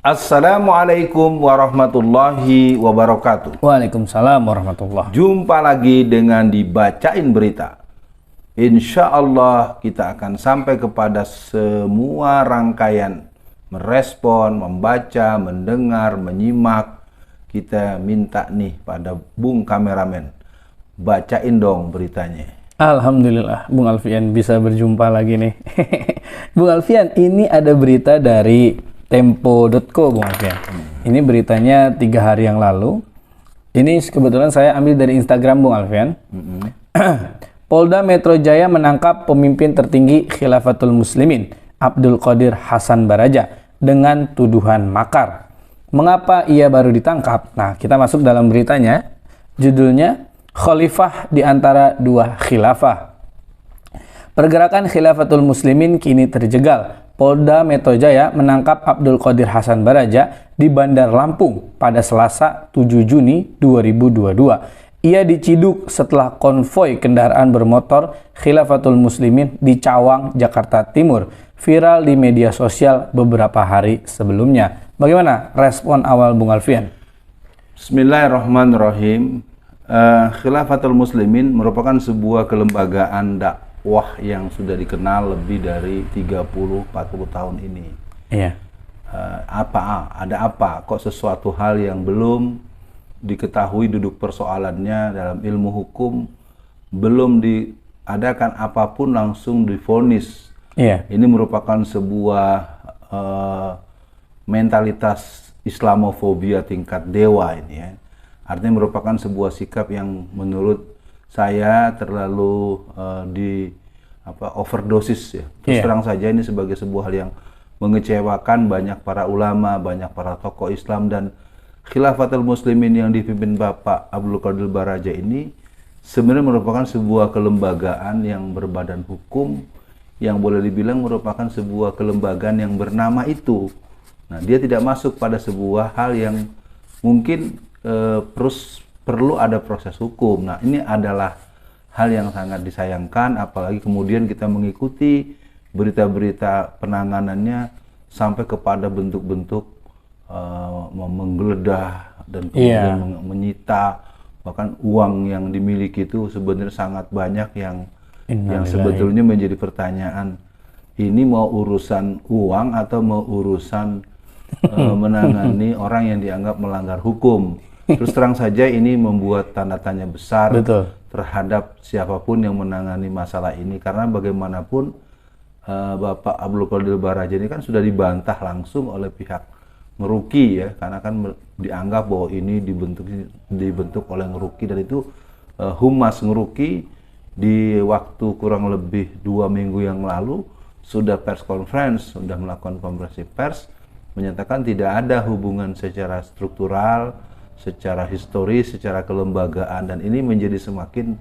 Assalamualaikum warahmatullahi wabarakatuh. Waalaikumsalam warahmatullah. Jumpa lagi dengan dibacain berita. Insya Allah kita akan sampai kepada semua rangkaian merespon, membaca, mendengar, menyimak. Kita minta nih pada Bung Kameramen, bacain dong beritanya. Alhamdulillah, Bung Alfian bisa berjumpa lagi nih. Bung Alfian, ini ada berita dari Tempo.co, Bung Alfian. Ini beritanya 3 hari yang lalu. Ini kebetulan saya ambil dari Instagram, Bung Alfian. Polda Metro Jaya menangkap pemimpin tertinggi Khilafatul Muslimin, Abdul Qadir Hasan Baraja, dengan tuduhan makar. Mengapa ia baru ditangkap? Nah, kita masuk dalam beritanya. Judulnya, Khalifah di antara dua khilafah. Pergerakan Khilafatul Muslimin kini terjegal. Polda Metro Jaya menangkap Abdul Qadir Hasan Baraja di Bandar Lampung pada Selasa 7 Juni 2022. Ia diciduk setelah konvoi kendaraan bermotor Khilafatul Muslimin di Cawang, Jakarta Timur, viral di media sosial beberapa hari sebelumnya. Bagaimana respon awal Bung Alfian? Bismillahirrahmanirrahim. Khilafatul Muslimin merupakan sebuah kelembagaan dakwah yang sudah dikenal lebih dari 30-40 tahun ini. Iya. Ada apa? Kok sesuatu hal yang belum diketahui duduk persoalannya dalam ilmu hukum, belum diadakan apapun langsung divonis. Iya. Ini merupakan sebuah mentalitas Islamofobia tingkat dewa ini ya. Artinya merupakan sebuah sikap yang menurut saya terlalu overdosis ya. Terus terang saja ini sebagai sebuah hal yang mengecewakan banyak para ulama, banyak para tokoh Islam, dan Khilafatul Muslimin yang dipimpin Bapak Abdul Qadir Baraja ini sebenarnya merupakan sebuah kelembagaan yang berbadan hukum, yang boleh dibilang merupakan sebuah kelembagaan yang bernama itu. Nah, dia tidak masuk pada sebuah hal yang mungkin perlu ada proses hukum. Nah, ini adalah hal yang sangat disayangkan, apalagi kemudian kita mengikuti berita-berita penanganannya sampai kepada bentuk-bentuk menggeledah dan kemudian menyita, bahkan uang yang dimiliki itu sebenarnya sangat banyak yang sebetulnya menjadi pertanyaan, ini mau urusan uang atau mau urusan menangani orang yang dianggap melanggar hukum. Terus terang saja ini membuat tanda tanya besar terhadap siapapun yang menangani masalah ini, karena bagaimanapun Bapak Abdul Qadir Baraja ini kan sudah dibantah langsung oleh pihak Ngeruki ya, karena kan dianggap bahwa ini dibentuk oleh Ngeruki, dan itu Humas Ngeruki di waktu kurang lebih 2 minggu yang lalu sudah pers conference, sudah melakukan konferensi pers menyatakan tidak ada hubungan secara struktural, secara historis, secara kelembagaan, dan ini menjadi semakin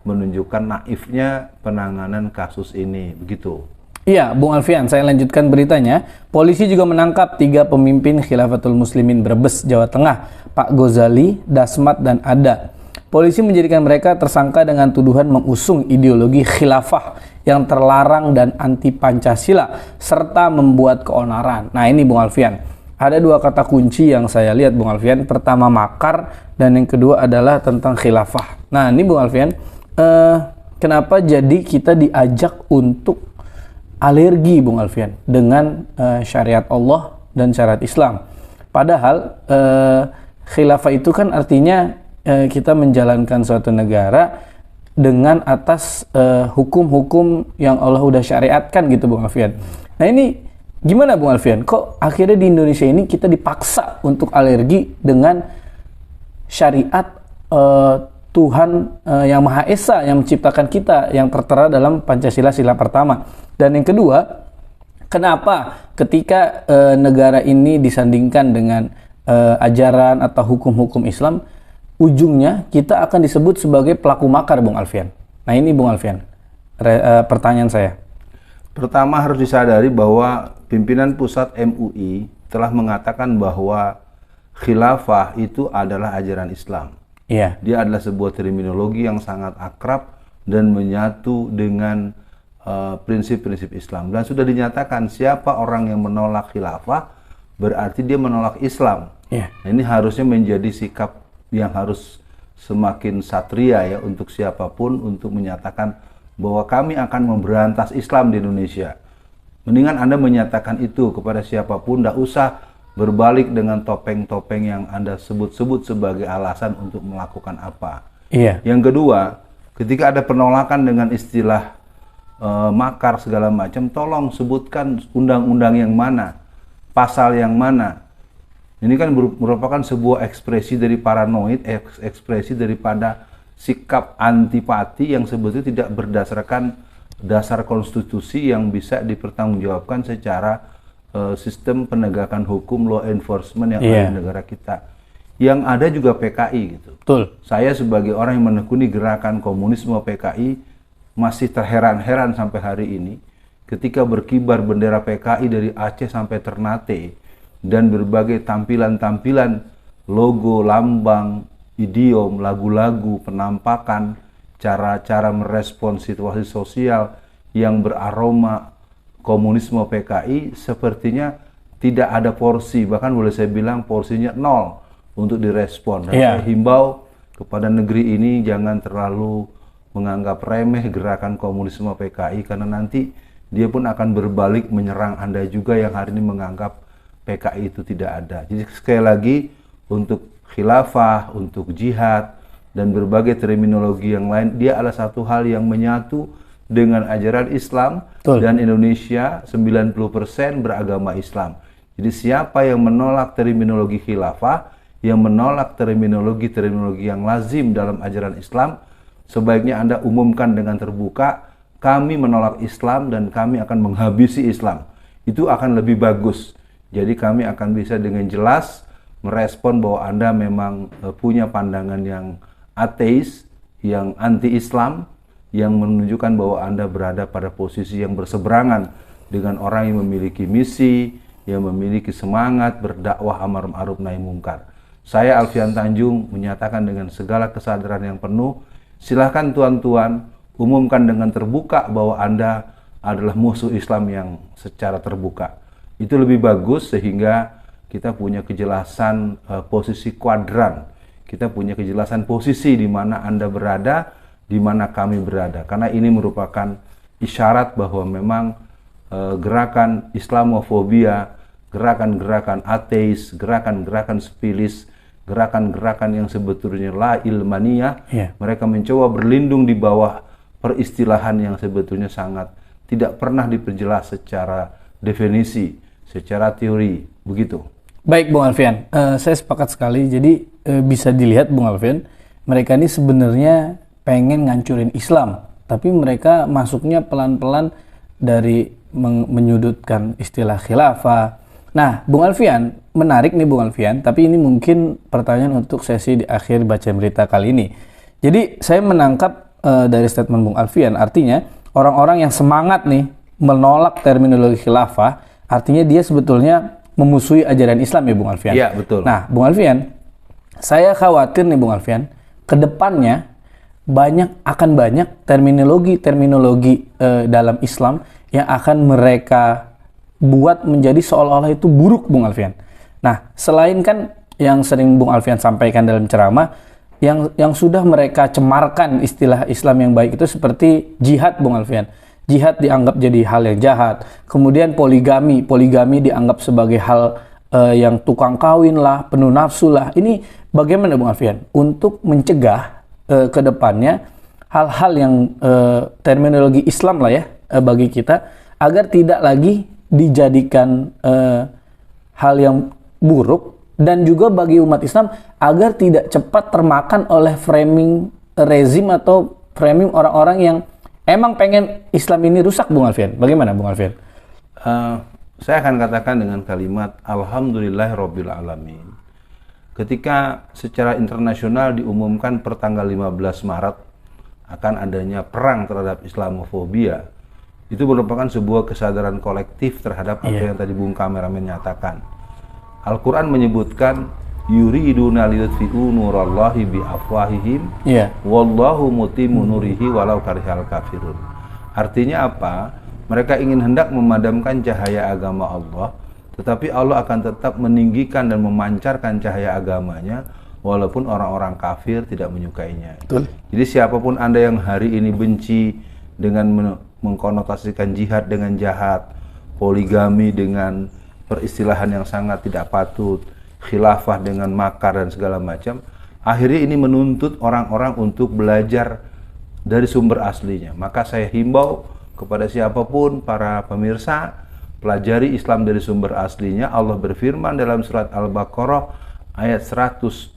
menunjukkan naifnya penanganan kasus ini, begitu. Iya, Bung Alfian, saya lanjutkan beritanya. Polisi juga menangkap 3 pemimpin Khilafatul Muslimin Brebes, Jawa Tengah, Pak Ghazali, Dasmat, dan Ada. Polisi menjadikan mereka tersangka dengan tuduhan mengusung ideologi khilafah yang terlarang dan anti Pancasila, serta membuat keonaran. Nah, ini Bung Alfian, ada 2 kata kunci yang saya lihat Bung Alfian. Pertama makar, dan yang kedua adalah tentang khilafah. Nah, ini Bung Alfian, kenapa jadi kita diajak untuk alergi Bung Alfian dengan syariat Allah dan syariat Islam? Padahal khilafah itu kan artinya kita menjalankan suatu negara dengan atas hukum-hukum yang Allah udah syariatkan gitu Bung Alfian. Nah, ini gimana Bung Alfian? Kok akhirnya di Indonesia ini kita dipaksa untuk alergi dengan syariat Tuhan yang Maha Esa yang menciptakan kita, yang tertera dalam Pancasila sila pertama. Dan yang kedua, kenapa ketika negara ini disandingkan dengan ajaran atau hukum-hukum Islam, ujungnya kita akan disebut sebagai pelaku makar Bung Alfian? Nah, ini Bung Alfian, pertanyaan saya. Pertama, harus disadari bahwa pimpinan pusat MUI telah mengatakan bahwa khilafah itu adalah ajaran Islam. Iya. Dia adalah sebuah terminologi yang sangat akrab dan menyatu dengan prinsip-prinsip Islam. Dan sudah dinyatakan siapa orang yang menolak khilafah, berarti dia menolak Islam. Iya. Nah, ini harusnya menjadi sikap yang harus semakin satria ya untuk siapapun untuk menyatakan bahwa kami akan memberantas Islam di Indonesia. Mendingan Anda menyatakan itu kepada siapapun, tidak usah berbalik dengan topeng-topeng yang Anda sebut-sebut sebagai alasan untuk melakukan apa. Iya. Yang kedua, ketika ada penolakan dengan istilah makar segala macam, tolong sebutkan undang-undang yang mana, pasal yang mana. Ini kan merupakan sebuah ekspresi dari paranoid, ekspresi daripada sikap antipati yang sebetulnya tidak berdasarkan dasar konstitusi yang bisa dipertanggungjawabkan secara sistem penegakan hukum, law enforcement yang ada di negara kita. Yang ada juga PKI gitu. Betul. Saya sebagai orang yang menekuni gerakan komunisme PKI masih terheran-heran sampai hari ini ketika berkibar bendera PKI dari Aceh sampai Ternate dan berbagai tampilan-tampilan logo, lambang, idiom, lagu-lagu, penampakan, cara-cara merespons situasi sosial yang beraroma komunisme PKI sepertinya tidak ada porsi, bahkan boleh saya bilang porsinya 0 untuk direspon. Dan saya himbau kepada negeri ini jangan terlalu menganggap remeh gerakan komunisme PKI, karena nanti dia pun akan berbalik menyerang Anda juga yang hari ini menganggap PKI itu tidak ada. Jadi sekali lagi, untuk khilafah, untuk jihad, dan berbagai terminologi yang lain, dia adalah satu hal yang menyatu dengan ajaran Islam. Betul. Dan Indonesia 90% beragama Islam. Jadi siapa yang menolak terminologi khilafah, yang menolak terminologi yang lazim dalam ajaran Islam, sebaiknya Anda umumkan dengan terbuka, kami menolak Islam dan kami akan menghabisi Islam. Itu akan lebih bagus. Jadi kami akan bisa dengan jelas merespon bahwa Anda memang punya pandangan yang ateis, yang anti-Islam, yang menunjukkan bahwa Anda berada pada posisi yang berseberangan dengan orang yang memiliki misi, yang memiliki semangat berdakwah amar ma'ruf nahi mungkar. Saya Alfian Tanjung menyatakan dengan segala kesadaran yang penuh, silahkan tuan-tuan umumkan dengan terbuka bahwa Anda adalah musuh Islam yang secara terbuka. Itu lebih bagus sehingga kita punya kejelasan posisi kuadran. Kita punya kejelasan posisi di mana Anda berada, di mana kami berada. Karena ini merupakan isyarat bahwa memang gerakan Islamofobia, gerakan-gerakan ateis, gerakan-gerakan spilis, gerakan-gerakan yang sebetulnya la ilmaniyah, mereka mencoba berlindung di bawah peristilahan yang sebetulnya sangat tidak pernah diperjelas secara definisi, secara teori, begitu. Baik Bung Alfian, saya sepakat sekali. Jadi bisa dilihat Bung Alfian, mereka ini sebenarnya pengen ngancurin Islam, tapi mereka masuknya pelan-pelan dari menyudutkan istilah khilafah. Nah, Bung Alfian, menarik nih Bung Alfian, tapi ini mungkin pertanyaan untuk sesi di akhir baca berita kali ini. Jadi saya menangkap dari statement Bung Alfian, artinya orang-orang yang semangat nih menolak terminologi khilafah, artinya dia sebetulnya memusuhi ajaran Islam ya Bung Alfian? Iya, betul. Nah, Bung Alfian, saya khawatir nih Bung Alfian, ke depannya akan banyak terminologi dalam Islam yang akan mereka buat menjadi seolah-olah itu buruk Bung Alfian. Nah, selain kan yang sering Bung Alfian sampaikan dalam ceramah, yang sudah mereka cemarkan istilah Islam yang baik itu seperti jihad Bung Alfian. Jihad dianggap jadi hal yang jahat. Kemudian poligami dianggap sebagai hal yang tukang kawin lah, penuh nafsu lah. Ini bagaimana Bung Alfian untuk mencegah ke depannya hal-hal yang terminologi Islam lah ya bagi kita, agar tidak lagi dijadikan hal yang buruk, dan juga bagi umat Islam agar tidak cepat termakan oleh framing rezim atau framing orang-orang yang emang pengen Islam ini rusak Bung Alfian. Bagaimana Bung Alfian? Saya akan katakan dengan kalimat Alhamdulillahirabbil alamin. Ketika secara internasional diumumkan per tanggal 15 Maret akan adanya perang terhadap Islamofobia, itu merupakan sebuah kesadaran kolektif terhadap apa yang tadi Bung Kameramen nyatakan. Al-Quran menyebutkan yuriduna liyutfi'u nurallahi biafwahihim wallahu mutimmu nurihi walau karihal kafirun. Artinya apa? Mereka ingin hendak memadamkan cahaya agama Allah, tetapi Allah akan tetap meninggikan dan memancarkan cahaya agamanya walaupun orang-orang kafir tidak menyukainya. Betul. Jadi siapapun Anda yang hari ini benci dengan mengkonotasikan jihad dengan jahat, poligami dengan peristilahan yang sangat tidak patut, khilafah dengan makar dan segala macam, akhirnya ini menuntut orang-orang untuk belajar dari sumber aslinya. Maka saya himbau kepada siapapun para pemirsa, pelajari Islam dari sumber aslinya. Allah berfirman dalam surat Al-Baqarah ayat 147,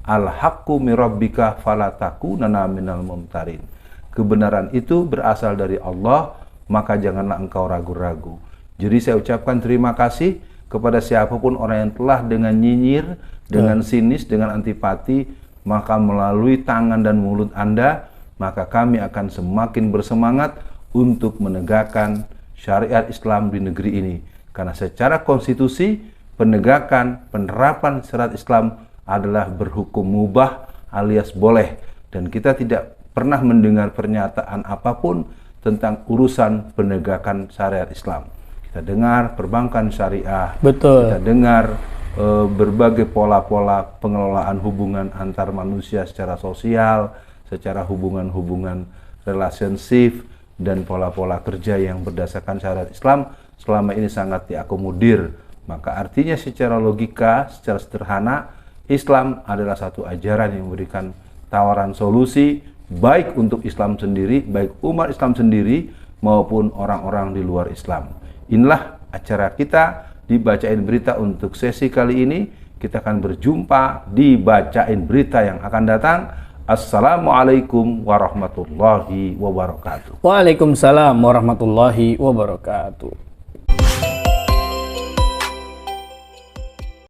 Al-haqqu mirabbika falatakunanna minal mumtarin. Kebenaran itu berasal dari Allah, maka janganlah engkau ragu-ragu. Jadi saya ucapkan terima kasih kepada siapapun orang yang telah dengan nyinyir, dengan sinis, dengan antipati, maka melalui tangan dan mulut Anda, maka kami akan semakin bersemangat untuk menegakkan syariat Islam di negeri ini. Karena secara konstitusi, penegakan, penerapan syariat Islam adalah berhukum mubah alias boleh. Dan kita tidak pernah mendengar pernyataan apapun tentang urusan penegakan syariat Islam. Kita dengar perbankan syariah, Betul. kita dengar berbagai pola-pola pengelolaan hubungan antar manusia secara sosial, secara hubungan-hubungan relationship, dan pola-pola kerja yang berdasarkan syariat Islam selama ini sangat diakomodir. Maka artinya secara logika, secara sederhana, Islam adalah satu ajaran yang memberikan tawaran solusi baik untuk Islam sendiri, baik umat Islam sendiri maupun orang-orang di luar Islam. Inilah acara kita di Bacain Berita untuk sesi kali ini. Kita akan berjumpa di Bacain Berita yang akan datang. Assalamualaikum warahmatullahi wabarakatuh. Waalaikumsalam warahmatullahi wabarakatuh.